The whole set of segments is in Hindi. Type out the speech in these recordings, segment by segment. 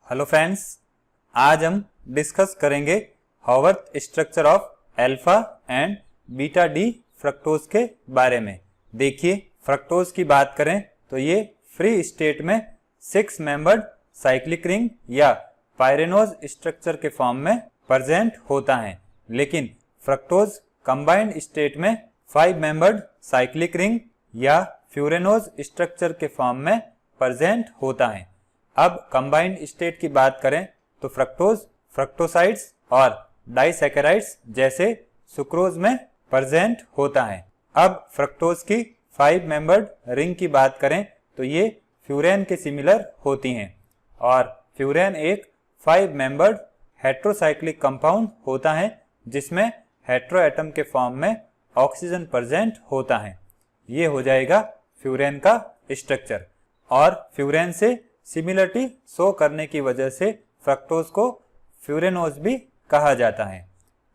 हेलो फ्रेंड्स, आज हम डिस्कस करेंगे Howarth structure of alpha and beta D fructose के बारे में। देखिए, फ्रक्टोज की बात करें तो ये फ्री स्टेट में 6 मेंबर्ड साइक्लिक रिंग या पायरेनोज स्ट्रक्चर के फॉर्म में प्रेजेंट होता है, लेकिन फ्रक्टोज कंबाइंड स्टेट में 5 मेंबर्ड साइक्लिक रिंग या फ्यूरेनोज स्ट्रक्चर के फॉर्म में प्रेजेंट होता है। अब कंबाइंड स्टेट की बात करें तो फ्रक्टोज फ्रक्टोसाइड्स और डाइसैकेराइड्स जैसे सुक्रोज में प्रेजेंट होता है। अब फ्रक्टोज की 5 मेंबर्ड रिंग की बात करें तो ये फ्यूरेन के सिमिलर होती हैं और फ्यूरेन एक 5 मेंबर्ड हेट्रोसाइक्लिक कंपाउंड होता है जिसमें हेट्रो एटम के फॉर्म में ऑक्सीजन प्रेजेंट होता है। ये हो जाएगा फ्यूरेन का स्ट्रक्चर और फ्यूरेन से सिमिलरिटी शो करने की वजह से फ्रक्टोज को फ्यूरेनोज भी कहा जाता है।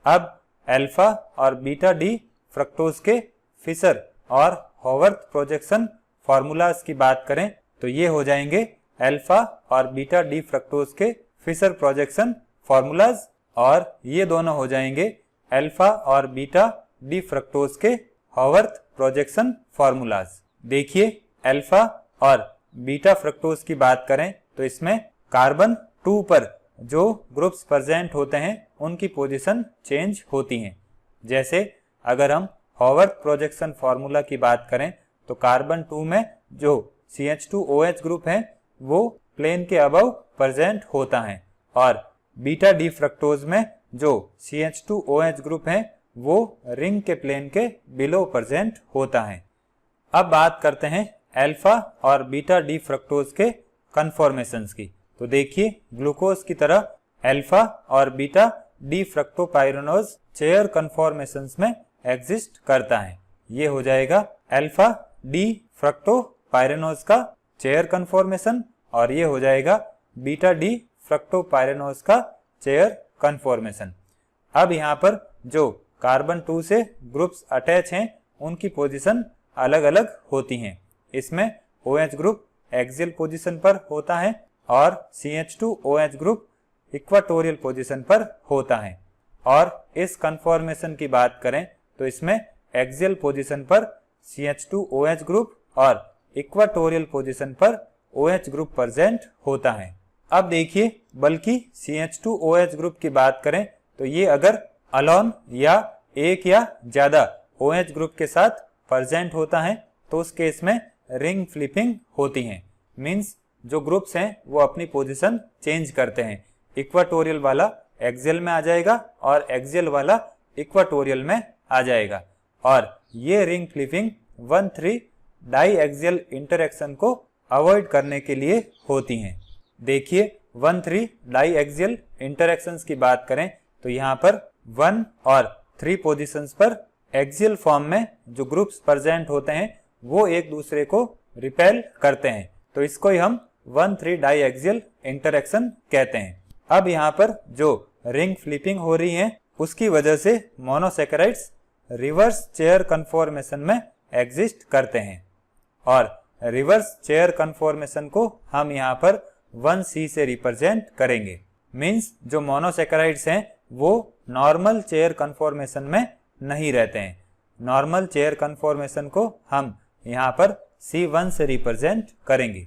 अब अल्फा और बीटा डी फ्रक्टोज के फिशर और हॉवर्थ प्रोजेक्शन फार्मूलाज की बात करें तो ये हो जाएंगे अल्फा और बीटा डी फ्रक्टोज के फिशर प्रोजेक्शन फार्मूलाज और ये दोनों हो जाएंगे अल्फा और बीटा डी फ्रक्टोज के हॉवर्थ प्रोजेक्शन फार्मूलाज। देखिए, अल्फा और बीटा फ्रक्टोज की बात करें तो इसमें कार्बन 2 पर जो ग्रुप्स प्रेजेंट होते हैं उनकी पोजीशन चेंज होती हैं। जैसे अगर हम हॉवर्थ प्रोजेक्शन फार्मूला की बात करें तो कार्बन 2 में जो CH2OH ग्रुप है वो प्लेन के अबव प्रेजेंट होता है और बीटा डी फ्रक्टोज में जो CH2OH ग्रुप है वो रिंग के प्लेन के बिलो प्रेजेंट होता है। अब बात करते हैं अल्फा और बीटा डी फ्रक्टोज के कन्फॉर्मेशंस की। तो देखिए, ग्लूकोज की तरह अल्फा और बीटा डी फ्रक्टोपाइरेनोज चेयर कन्फॉर्मेशंस में एग्जिस्ट करता है। ये हो जाएगा अल्फा डी फ्रक्टोपाइरेनोज का चेयर कन्फॉर्मेशन और ये हो जाएगा बीटा डी फ्रक्टोपाइरेनोज का चेयर कन्फॉर्मेशन। अब यहाँ पर जो कार्बन 2 से ग्रुप्स अटैच हैं उनकी पोजीशन अलग अलग होती हैं। इसमें OH ग्रुप एक्सियल पोजीशन पर होता है और CH2OH ग्रुप इक्वाटोरियल पोजीशन पर होता है। और इस कन्फॉर्मेशन की बात करें तो इसमें एक्सियल पोजीशन पर CH2OH ग्रुप और इक्वाटोरियल पोजीशन पर OH ग्रुप प्रेजेंट होता है। अब देखिए, बल्कि CH2OH ग्रुप की बात करें तो ये अगर अलोन या एक या ज्यादा OH ग्रुप के साथ प्रेजेंट होता है तो उस केस में रिंग फ्लिपिंग होती है। मींस जो ग्रुप्स हैं वो अपनी पोजीशन चेंज करते हैं। इक्वाटोरियल वाला एक्सियल में आ जाएगा और एक्सियल वाला इक्वाटोरियल में आ जाएगा और ये ring flipping 1,3 diaxial interaction को अवॉइड करने के लिए होती हैं। देखिए, 1,3 डाई एक्सियल इंटरेक्शंस की बात करें तो यहाँ पर 1 और 3 पोजीशंस पर एक्सियल फॉर्म में जो ग्रुप्स प्रेजेंट होते हैं वो एक दूसरे को रिपेल करते हैं, तो इसको ही हम 1,3 डाई एक्सियल इंटरेक्शन कहते हैं। अब यहाँ पर जो रिंग फ्लिपिंग हो रही है उसकी वजह से मोनोसैकेराइड्स रिवर्स चेयर कन्फॉर्मेशन में एग्जिस्ट करते हैं और रिवर्स चेयर कन्फॉर्मेशन को हम यहाँ पर 1C से रिप्रेजेंट करेंगे। मींस जो मोनोसैकेराइड्स हैं वो नॉर्मल चेयर कन्फॉर्मेशन में नहीं रहते हैं। नॉर्मल चेयर कन्फॉर्मेशन को हम यहाँ पर C1 से रिप्रेजेंट करेंगे।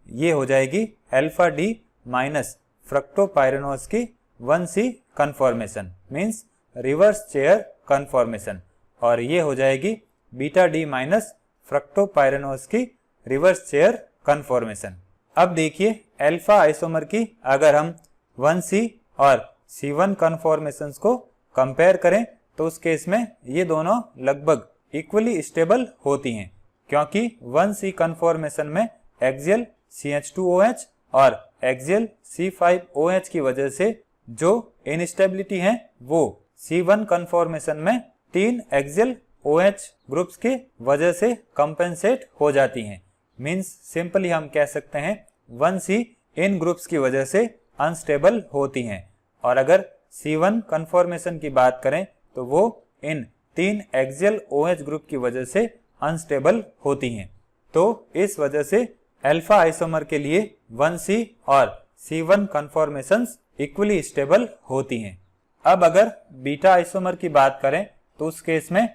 ये हो जाएगी अल्फा डी माइनस फ्रक्टोपाइरेनोज की 1C conformation, means reverse chair conformation, और ये हो जाएगी बीटा डी माइनस फ्रक्टोपाइरेनोज की रिवर्स चेयर कन्फॉर्मेशन। अब देखिए, अल्फा आइसोमर की अगर हम 1C और C1 कन्फॉर्मेशंस को कंपेयर करें तो उस केस में ये दोनों लगभग इक्वली स्टेबल होती हैं, क्योंकि 1C कन्फॉर्मेशन में एक्सियल CH2OH और एक्सियल C5OH की वजह से जो इनस्टेबिलिटी है वो C1 कन्फॉर्मेशन में 3 एक्सियल OH ग्रुप्स की वजह से कंपेंसेट हो जाती हैं। मींस सिंपली हम कह सकते हैं 1C इन ग्रुप्स की वजह से अनस्टेबल होती हैं और अगर C1 कन्फॉर्मेशन की बात करें तो वो इन 3 एक्सियल OH ग्रुप की वजह से अनस्टेबल होती हैं। तो इस वजह से अल्फा आइसोमर के लिए 1C और C1 कन्फॉर्मेशंस इक्वली स्टेबल होती हैं। अब अगर बीटा आइसोमर की बात करें तो उस केस में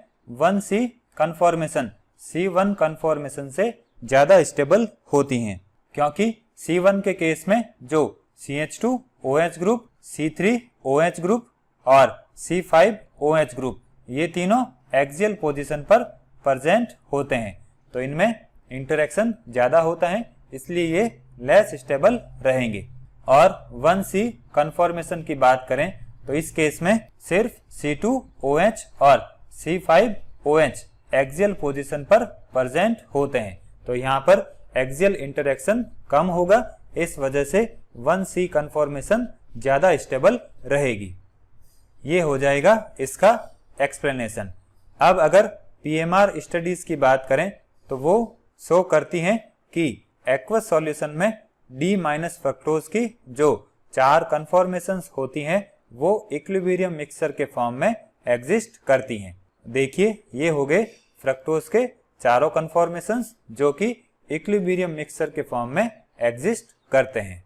1C कन्फॉर्मेशन C1 कन्फॉर्मेशन से ज्यादा स्टेबल होती हैं, क्योंकि C1 के केस में जो CH2OH ग्रुप, C3OH ग्रुप और C5OH ग्रुप ये तीनों एक्सियल पोजीशन पर प्रेजेंट होते हैं, तो इनमें इंटरेक्शन ज्यादा होता है, इसलिए ये लेस स्टेबल रहेंगे। और 1C कन्फॉर्मेशन की बात करें तो इस केस में सिर्फ C2OH और C5OH एक्सियल पोजीशन पर प्रेजेंट होते हैं, तो यहाँ पर एक्सियल इंटरेक्शन कम होगा, इस वजह से 1C कन्फॉर्मेशन ज्यादा स्टेबल रहेगी। ये हो जाएगा इसका एक्सप्लेनेशन। अब अगर PMR स्टडीज की बात करें तो वो शो करती हैं कि एक्वस सॉल्यूशन में D- फ्रक्टोज की जो 4 कन्फॉर्मेशंस होती हैं वो इक्विलिब्रियम मिक्सचर के फॉर्म में एग्जिस्ट करती हैं। देखिए ये हो गए फ्रक्टोज के चारों कन्फॉर्मेशंस जो कि इक्विलिब्रियम मिक्सचर के फॉर्म में एग्जिस्ट करते हैं।